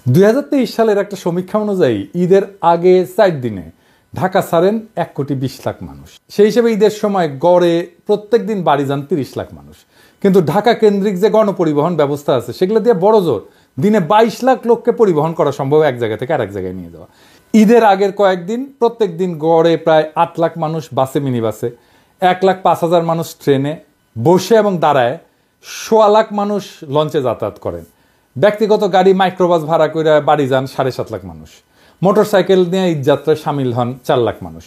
2023 সালের একটা সমীক্ষা অনুযায়ী ঈদের আগে 4 দিনে ঢাকা ছাড়েন 1,20,00,000 মানুষ। সেই হিসেবে ঈদের সময় গড়ে প্রত্যেক দিন বাড়ি যান 30 লাখ মানুষ। কিন্তু ঢাকা কেন্দ্রিক যে গণপরিবহন ব্যবস্থা আছে সেগুলো দিয়ে বড় জোর দিনে 22 লাখ লোককে পরিবহন করা সম্ভব এক জায়গা থেকে আরেক জায়গায় নিয়ে যাওয়া। ঈদের আগের কয়েকদিন প্রত্যেক দিন গড়ে প্রায় 8 লাখ মানুষ বাসে, মিনি বাসে, 1,05,000 মানুষ ট্রেনে বসে এবং দাঁড়ায়, 1.25 লাখ মানুষ লঞ্চে যাতায়াত করেন। ব্যক্তিগত গাড়ি মাইক্রোবাস ভাড়া করে বাড়ি যান 7.5 লাখ মানুষ। মোটরসাইকেল নিয়ে ঈদযাত্রায় সামিল হন 4 লাখ মানুষ।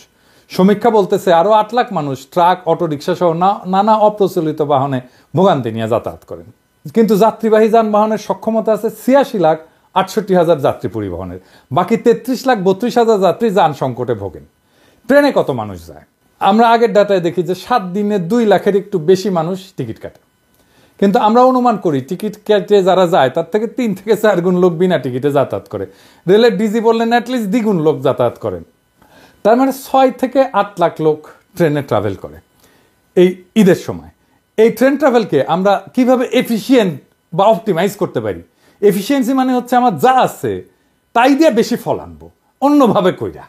সমীক্ষা বলতেছে আরও 8 লাখ মানুষ ট্রাক, অটোরিকশা সহ নানা অপ্রচলিত বাহনে ভোগান্তি নিয়ে যাতায়াত করেন। কিন্তু যাত্রীবাহী যানবাহনের সক্ষমতা আছে 86,68,000 যাত্রী পরিবহনের। বাকি 33,32,000 যাত্রী যান সংকটে ভোগেন। ট্রেনে কত মানুষ যায়? আমরা আগের ডাটায় দেখি যে 7 দিনে 2 লাখের একটু বেশি মানুষ টিকিট কাটে। কিন্তু আমরা অনুমান করি টিকিট কেটে যারা যায় তার থেকে 3 থেকে 4 গুণ লোক বিনা টিকিটে যাতায়াত করে। রেলের ডিজি বললেন অ্যাটলিস্ট দ্বিগুণ লোক যাতায়াত করেন। তার মানে 6 থেকে 8 লাখ লোক ট্রেনে ট্রাভেল করে এই ঈদের সময়। এই ট্রেন ট্রাভেলকে আমরা কিভাবে এফিসিয়েন্ট বা অপটিমাইজ করতে পারি? এফিসিয়েন্সি মানে হচ্ছে আমার যা আছে তাই দিয়ে বেশি ফল আনবো অন্যভাবে কইরা।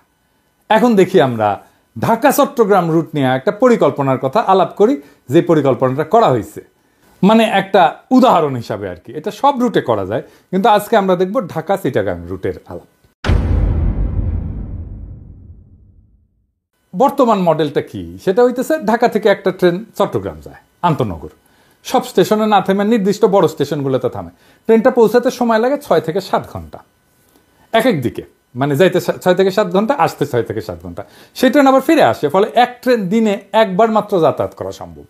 এখন দেখি আমরা ঢাকা চট্টগ্রাম রুট নিয়ে একটা পরিকল্পনার কথা আলাপ করি, যে পরিকল্পনাটা করা হয়েছে। মানে একটা উদাহরণ হিসাবে আর কি, এটা সব রুটে করা যায়, কিন্তু আজকে আমরা দেখব ঢাকা চিটাগাং রুটের আলাপ। বর্তমান মডেলটা কি? সেটা হইতেছে ঢাকা থেকে একটা ট্রেন চট্টগ্রাম যায় আন্তনগর, সব স্টেশনে না থেমে নির্দিষ্ট বড় স্টেশনগুলোতে থামে। ট্রেনটা পৌঁছাতে সময় লাগে 6 থেকে 7 ঘন্টা এক এক দিকে, মানে যাইতে 6 থেকে 7 ঘন্টা, আসতে 6 থেকে 7 ঘন্টা। সেই ট্রেন আবার ফিরে আসে, ফলে এক ট্রেন দিনে একবার মাত্র যাতায়াত করা সম্ভব।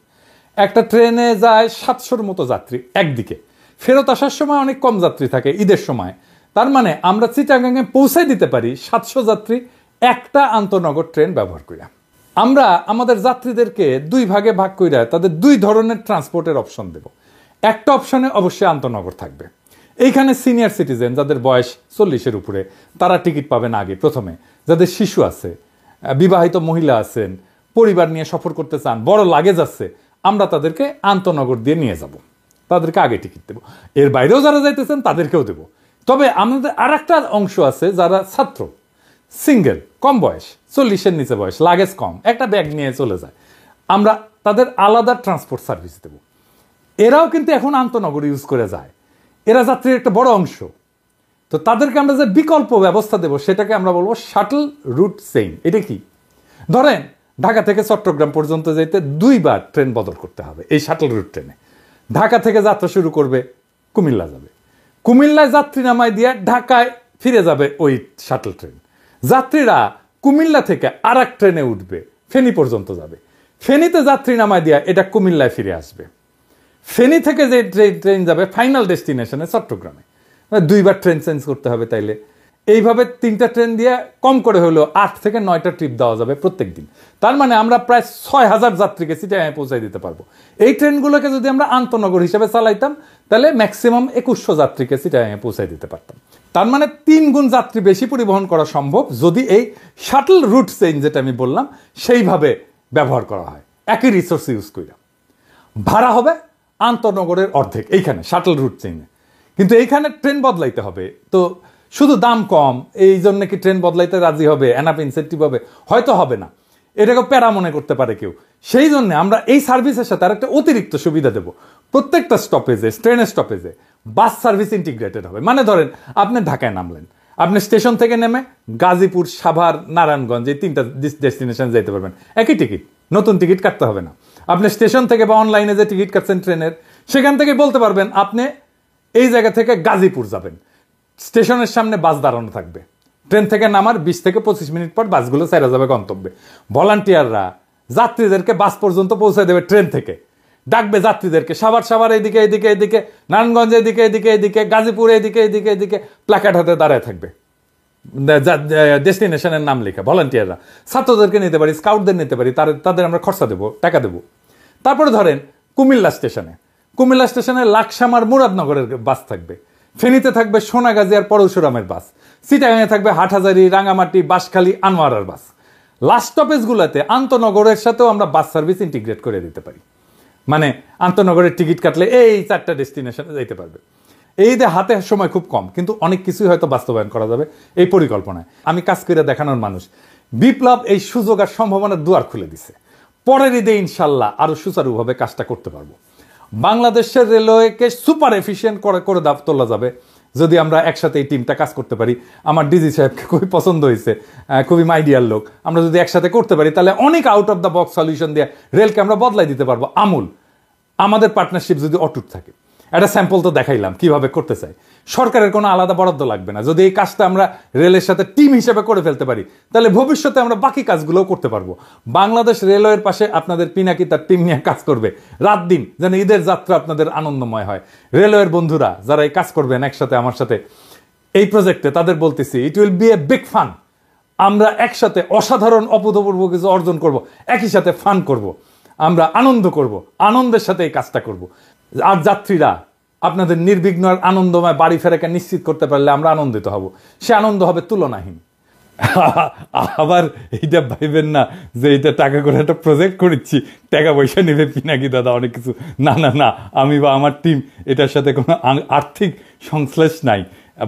একটা ট্রেনে যায় 700-র মতো যাত্রী একদিকে, ফেরত আসার সময় অনেক কম যাত্রী থাকে ঈদের সময়। তার মানে আমরা চিটাগাংয়ে পৌঁছায় দিতে পারি 700 যাত্রী একটা আন্তনগর ট্রেন ব্যবহার করিয়া। আমরা আমাদের যাত্রীদেরকে 2 ভাগে ভাগ কইরা তাদের 2 ধরনের ট্রান্সপোর্টের অপশন দেব। একটা অপশনে অবশ্যই আন্তনগর থাকবে। এইখানে সিনিয়র সিটিজেন যাদের বয়স 40-এর উপরে তারা টিকিট পাবেন আগে প্রথমে। যাদের শিশু আছে, বিবাহিত মহিলা আছেন, পরিবার নিয়ে সফর করতে চান, বড় লাগেজ আছে, আমরা তাদেরকে আন্তনগর দিয়ে নিয়ে যাব, তাদেরকে আগে টিকিট দেবো। এর বাইরেও যারা যাইতেছেন তাদেরকেও দেব। তবে আমাদের আর একটা অংশ আছে যারা ছাত্র, সিঙ্গেল, কম বয়স, 40-এর নিচে বয়স, লাগেজ কম, একটা ব্যাগ নিয়ে চলে যায়, আমরা তাদের আলাদা ট্রান্সপোর্ট সার্ভিস দেব। এরাও কিন্তু এখন আন্তনগর ইউজ করে যায়, এরা যাত্রীর একটা বড় অংশ। তো তাদেরকে আমরা যে বিকল্প ব্যবস্থা দেব সেটাকে আমরা বলবো শাটল রুট চেইন। এটা কি? ধরেন ঢাকা থেকে চট্টগ্রাম পর্যন্ত যেতে 2 বার ট্রেন বদল করতে হবে এই শাটল রুট ট্রেনে। ঢাকা থেকে যাত্রা শুরু করবে, কুমিল্লা যাবে, কুমিল্লায় যাত্রী নামায় দিয়ে ঢাকায় ফিরে যাবে ওই শাটল ট্রেন। যাত্রীরা কুমিল্লা থেকে আর এক ট্রেনে উঠবে, ফেনী পর্যন্ত যাবে, ফেনীতে যাত্রী নামায় দিয়ে এটা কুমিল্লায় ফিরে আসবে। ফেনী থেকে যে ট্রেন যাবে ফাইনাল ডেস্টিনেশনে চট্টগ্রামে। 2 বার ট্রেন চেঞ্জ করতে হবে তাইলে। এইভাবে 3টা ট্রেন দিয়ে কম করে হলেও 8 থেকে 9টা ট্রিপ দেওয়া যাবে প্রত্যেক দিন। তার মানে আমরা প্রায় 6,000 যাত্রীকে চিটাগাংয়ে পৌঁছায় দিতে পারবো। এই ট্রেনগুলোকে যদি আমরা আন্তনগর হিসেবে চালাইতাম তাহলে ম্যাক্সিমাম 2100 যাত্রীকে চিটাগাংয়ে পৌঁছায় দিতে পারতাম। তার মানে 3 গুণ যাত্রী বেশি পরিবহন করা সম্ভব যদি এই শাটল রুট চেইন, যেটা আমি বললাম, সেইভাবে ব্যবহার করা হয়, একই রিসোর্স ইউজ করে। ভাড়া হবে আন্তনগরের অর্ধেক এইখানে শাটল রুট চেইনে, কিন্তু এইখানে ট্রেন বদলাইতে হবে। তো শুধু দাম কম এই জন্য কি ট্রেন বদলাইতে রাজি হবে? এনাফ ইনসেন্টিভ হবে? হয়তো হবে না, এটাকে প্যারা মনে করতে পারে কেউ। সেই জন্য আমরা এই সার্ভিসের সাথে আরেকটা অতিরিক্ত সুবিধা দেব। প্রত্যেকটা স্টপেজে, ট্রেনের স্টপেজে বাস সার্ভিস ইন্টিগ্রেটেড হবে। মানে ধরেন আপনি ঢাকায় নামলেন, আপনি স্টেশন থেকে নেমে গাজীপুর, সাভার, নারায়ণগঞ্জ এই 3টা ডেস্টিনেশন যেতে পারবেন একই টিকিট, নতুন টিকিট কাটতে হবে না। আপনি স্টেশন থেকে বা অনলাইনে যে টিকিট কাটছেন ট্রেনের, সেখান থেকে বলতে পারবেন আপনি এই জায়গা থেকে গাজীপুর যাবেন, স্টেশনের সামনে বাস দাঁড়ানো থাকবে, ট্রেন থেকে নামার 20 থেকে 25 মিনিট পর বাসগুলো ছেড়ে যাবে গন্তব্যে। ভলান্টিয়াররা যাত্রীদেরকে বাস পর্যন্ত পৌঁছে দেবে, ট্রেন থেকে ডাকবে যাত্রীদেরকে, সাভার এদিকে এদিকে এদিকে, নারায়ণগঞ্জ এদিকে এদিকে এদিকে, গাজীপুর এদিকে এদিকে এদিকে, প্ল্যাকার্ড হাতে দাঁড়ায় থাকবে, ডেস্টিনেশনের নাম লেখা। ভলান্টিয়াররা ছাত্রদেরকে নিতে পারি, স্কাউটদের নিতে পারি, তাদের আমরা খরচা দেবো, টাকা দেবো। তারপরে ধরেন কুমিল্লা স্টেশনে লাকসামার মুরাদনগরের বাস থাকবে, ফেনীতে থাকবে সোনাগাজী আর পরশুরামের বাস, চিটাগাংয়ে থাকবে হাটহাজারী, রাঙামাটি, বাঁশখালী, আনোয়ারার বাস। লাস্ট স্টপেজগুলোতে আন্তনগরের সাথেও আমরা বাস সার্ভিস ইন্টিগ্রেট করে দিতে পারি। মানে আন্তনগরের টিকিট কাটলে এই 4টা ডেস্টিনেশনে যাইতে পারবে। এই যে হাতে সময় খুব কম, কিন্তু অনেক কিছুই হয়তো বাস্তবায়ন করা যাবে এই পরিকল্পনায়। আমি কাজ করে দেখানোর মানুষ। বিপ্লব এই সুযোগ আর সম্ভাবনার দুয়ার খুলে দিছে। পরের ঈদে ইনশাল্লাহ আরো সুচারুভাবে কাজটা করতে পারবো। বাংলাদেশের রেলওয়েকে সুপার এফিসিয়েন্ট করে তোলা যাবে যদি আমরা একসাথে এই টিমটা কাজ করতে পারি। আমার ডিজি সাহেবকে খুবই পছন্দ হয়েছে, খুবই মাইডিয়ার লোক। আমরা যদি একসাথে করতে পারি তাহলে অনেক out of the box solution দিয়ে রেলকে আমরা বদলাই দিতে পারবো আমূল। আমাদের পার্টনারশিপ যদি অটুট থাকে, একটা স্যাম্পল তো দেখাইলাম কিভাবে করতে চাই। সরকারের কোনো আলাদা বরাদ্দ লাগবে না। যদি এই কাজটা আমরা রেলের সাথে টিম হিসেবে করে ফেলতে পারি তাহলে ভবিষ্যতে আমরা বাকি কাজগুলোও করতে পারবো। বাংলাদেশ রেলওয়ের পাশে আপনাদের পিনাকি তার টিম নিয়ে কাজ করবে রাত দিন, যেন ঈদের যাত্রা আপনাদের আনন্দময় হয়। রেলওয়ের বন্ধুরা যারা এই কাজ করবেন একসাথে আমার সাথে এই প্রজেক্টে, তাদের বলতেছি it will B a big fun. আমরা একসাথে অসাধারণ অভূতপূর্ব কিছু অর্জন করব, একই সাথে ফান করব, আমরা আনন্দ করব, আনন্দের সাথে এই কাজটা করব। আর যাত্রীরা আপনাদের নির্বিঘ্ন আর আনন্দময় বাড়ি ফেরাকে নিশ্চিত করতে পারলে আমরা আনন্দিত হব। সে আনন্দ হবে তুলনাহীন। আবার এইটা ভাইবেন না যে এইটা টাকা করে একটা প্রজেক্ট করেছি, টাকা পয়সা নেবে পিনাকি দাদা অনেক কিছু। না না না, আমি বা আমার টিম এটার সাথে কোনো আর্থিক সংশ্লেষ নাই,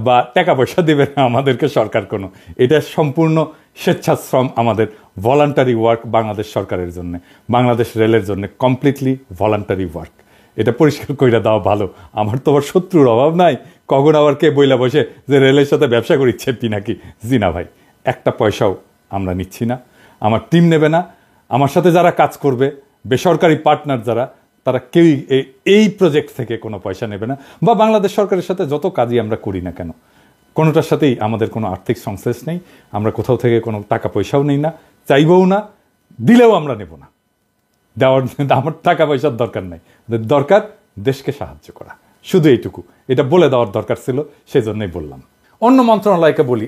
বা টাকা পয়সা দেবে না আমাদেরকে সরকার কোনো। এটা সম্পূর্ণ স্বেচ্ছাশ্রম, আমাদের ভলান্টারি ওয়ার্ক বাংলাদেশ সরকারের জন্য, বাংলাদেশ রেলের জন্য কমপ্লিটলি ভলান্টারি ওয়ার্ক। এটা পরিষ্কার কইরা দেওয়া ভালো। আমার তো আবার শত্রুর অভাব নাই, কখন আবার কে বইলা বসে যে রেলের সাথে ব্যবসা করিচ্ছে পিনাকি। জি না ভাই, একটা পয়সাও আমরা নিচ্ছি না, আমার টিম নেবে না। আমার সাথে যারা কাজ করবে বেসরকারি পার্টনার যারা, তারা কেউই এই প্রজেক্ট থেকে কোনো পয়সা নেবে না। বা বাংলাদেশ সরকারের সাথে যত কাজই আমরা করি না কেন, কোনোটার সাথেই আমাদের কোনো আর্থিক সংশ্লেষ নেই। আমরা কোথাও থেকে কোনো টাকা পয়সাও নেই না, চাইবও না, দিলেও আমরা নেব না। দেওয়ার আমার টাকা পয়সার দরকার নাই, দরকার দেশকে সাহায্য করা, শুধু এইটুকু। এটা বলে দেওয়ার দরকার ছিল, সেজন্যই বললাম। অন্য মন্ত্রণালয়কে বলি,